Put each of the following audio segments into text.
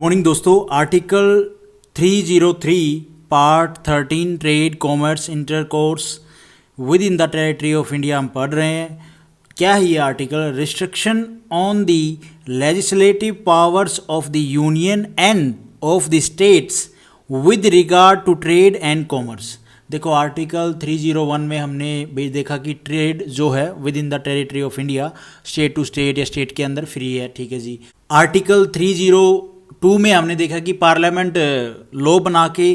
Morning दोस्तों, article 303 part 13 trade commerce intercourse within the territory of India हम पढ़ रहे हैं। क्या है ये article? Restriction on the legislative powers of the union and of the states with regard to trade and commerce. देखो, article 301 में हमने भी देखा कि ट्रेड जो है within the territory of India state to state या स्टेट के अंदर फ्री है, ठीक है जी। आर्टिकल 302 में हमने देखा कि पार्लियामेंट लॉ बना के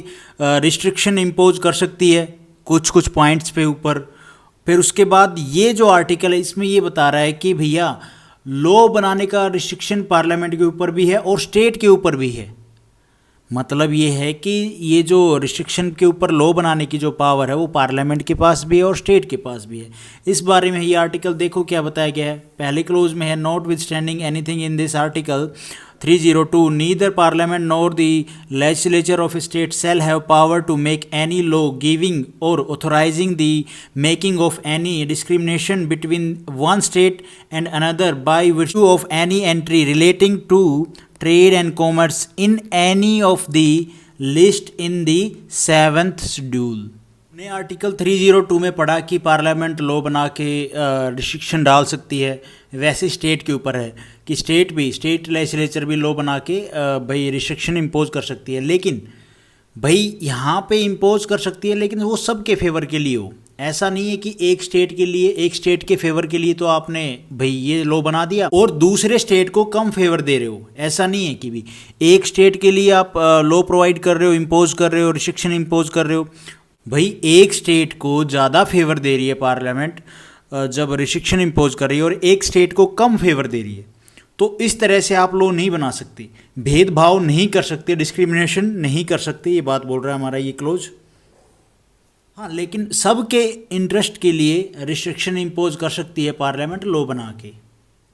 रिस्ट्रिक्शन इम्पोज कर सकती है कुछ कुछ पॉइंट्स पे ऊपर। फिर उसके बाद ये जो आर्टिकल है इसमें ये बता रहा है कि भैया लॉ बनाने का रिस्ट्रिक्शन पार्लियामेंट के ऊपर भी है और स्टेट के ऊपर भी है। मतलब ये है कि ये जो रिस्ट्रिक्शन के ऊपर लॉ बनाने की जो पावर है वो पार्लियामेंट के पास भी है और स्टेट के पास भी है। इस बारे में ये आर्टिकल देखो क्या बताया गया है। पहले क्लोज में है, notwithstanding anything in this article 302 neither parliament nor the legislature of state shall have power to make any law giving or authorising the making of any discrimination between one state and another by virtue of any entry relating to trade and commerce in any of the list in the 7th schedule. ने article 302 में पढ़ा कि parliament law बना के restriction डाल सकती है। वैसे स्टेट के ऊपर है कि स्टेट लेजिस्लेचर भी लॉ बना के भाई रिस्ट्रिक्शन इम्पोज कर सकती है। लेकिन भाई यहाँ पे इम्पोज कर सकती है लेकिन वो सबके फेवर के लिए हो। ऐसा नहीं है कि एक स्टेट के लिए, एक स्टेट के फेवर के लिए तो आपने भाई ये लॉ बना दिया और दूसरे स्टेट को कम फेवर दे रहे हो। ऐसा नहीं है कि भी एक स्टेट के लिए आप लॉ प्रोवाइड कर रहे हो, इम्पोज कर रहे हो, रिस्ट्रिक्शन इम्पोज कर रहे हो। भाई एक स्टेट को ज़्यादा फेवर दे रही है पार्लियामेंट जब रिस्ट्रिक्शन इम्पोज कर रही है और एक स्टेट को कम फेवर दे रही है। तो इस तरह से आप लॉ नहीं बना सकते, भेदभाव नहीं कर सकते, डिस्क्रिमिनेशन नहीं कर सकते। ये बात बोल रहा है हमारा ये क्लोज। हाँ, लेकिन सबके इंटरेस्ट के लिए रिस्ट्रिक्शन इम्पोज कर सकती है पार्लियामेंट लॉ बना के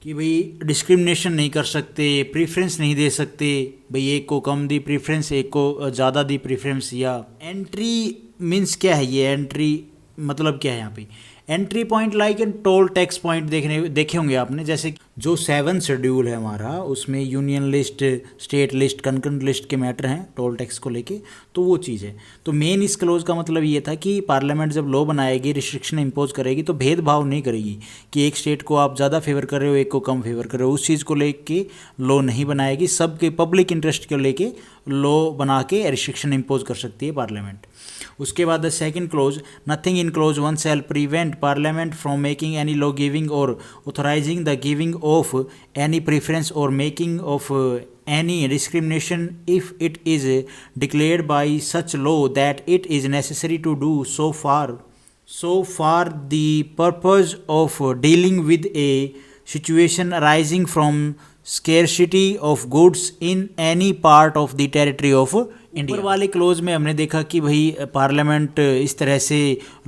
कि भाई डिस्क्रिमिनेशन नहीं कर सकते, प्रीफरेंस नहीं दे सकते, भाई एक को कम दी प्रीफरेंस, एक को ज़्यादा दी प्रीफरेंस। या एंट्री मीन्स क्या है? ये एंट्री मतलब क्या है? यहाँ पे entry point like and told tax point देखे होंगे आपने। जैसे जो 7th शेड्यूल है हमारा, उसमें union list, state list, concurrent list के मैटर हैं टोल टैक्स को लेके, तो वो चीज़ है। तो मेन इस क्लोज का मतलब ये था कि पार्लियामेंट जब लॉ बनाएगी, रिस्ट्रिक्शन इम्पोज करेगी तो भेदभाव नहीं करेगी कि एक स्टेट को आप ज़्यादा फेवर कर रहे हो, एक को कम फेवर कर रहे हो। उस चीज़ को लेके लॉ नहीं बनाएगी, सबके पब्लिक इंटरेस्ट को लेके लॉ बना के रिस्ट्रिक्शन इम्पोज कर सकती है पार्लियामेंट। उसके बाद the second clause, nothing in clause 1 shall prevent parliament from making any law giving or authorising the giving of any preference or making of any discrimination if it is declared by such law that it is necessary to do so for the purpose of dealing with a situation arising from scarcity of goods in any part of the territory of India. ऊपर वाले close में हमने देखा कि भाई parliament इस तरह से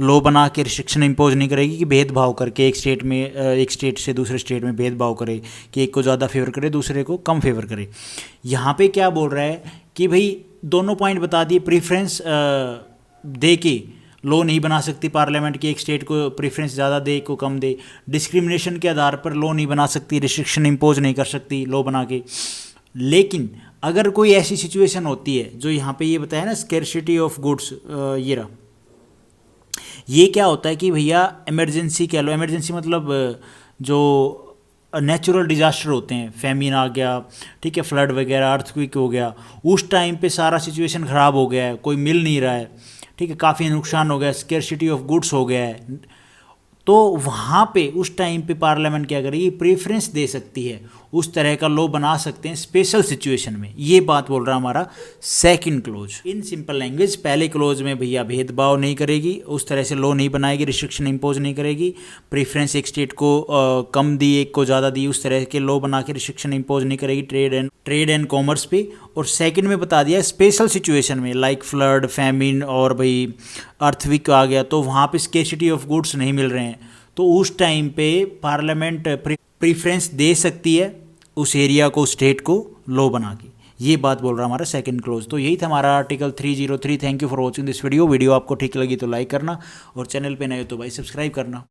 लॉ बना के रिस्ट्रिक्शन इम्पोज नहीं करेगी कि भेदभाव करके एक स्टेट से दूसरे स्टेट में भेदभाव करे कि एक को ज़्यादा फेवर करे, दूसरे को कम फेवर करे। यहाँ पे क्या बोल रहा है कि भाई दोनों पॉइंट बता दिए। प्रीफरेंस दे के लॉ नहीं बना सकती पार्लियामेंट की, एक स्टेट को प्रीफरेंस ज़्यादा दे, एक को कम दे। डिस्क्रिमिनेशन के आधार पर लॉ नहीं बना सकती, रिस्ट्रिक्शन इम्पोज नहीं कर सकती लॉ बना के। लेकिन अगर कोई ऐसी सिचुएशन होती है जो यहाँ पे ये बताया ना, स्केर्सिटी ऑफ गुड्स, ये रहा, ये क्या होता है कि भैया इमरजेंसी कह लो। इमरजेंसी मतलब जो नेचुरल डिजास्टर होते हैं, फेमिन आ गया, ठीक है, फ्लड वगैरह, अर्थक्वेक हो गया, उस टाइम पे सारा सिचुएशन ख़राब हो गया है, कोई मिल नहीं रहा है, ठीक है, काफ़ी नुकसान हो गया, स्केर्सिटी ऑफ गुड्स हो गया है, तो वहाँ पे उस टाइम पे पार्लियामेंट क्या करेगी? प्रेफरेंस दे सकती है, उस तरह का लॉ बना सकते हैं स्पेशल सिचुएशन में। ये बात बोल रहा हमारा second close. In simple language, पहले क्लोज में भैया भेदभाव नहीं करेगी, उस तरह से लॉ नहीं बनाएगी, रिस्ट्रिक्शन इम्पोज नहीं करेगी, प्रेफरेंस एक स्टेट को कम दी, एक को ज़्यादा दी, उस तरह के लॉ बना के रिस्ट्रिक्शन इम्पोज नहीं करेगी ट्रेड एंड कॉमर्स पे। और सेकंड में बता दिया स्पेशल सिचुएशन में लाइक फ्लड, फैमिन और भाई अर्थक्वेक आ गया, तो वहाँ पे स्केर्सिटी ऑफ गुड्स नहीं मिल रहे हैं, तो उस टाइम पे पार्लियामेंट प्रीफरेंस दे सकती है उस एरिया को, स्टेट को लॉ बना के। ये बात बोल रहा हमारा सेकंड क्लोज। तो यही था हमारा article 303। Thank you for watching this video. आपको ठीक लगी तो लाइक करना और चैनल पे नए हो तो भाई सब्सक्राइब करना।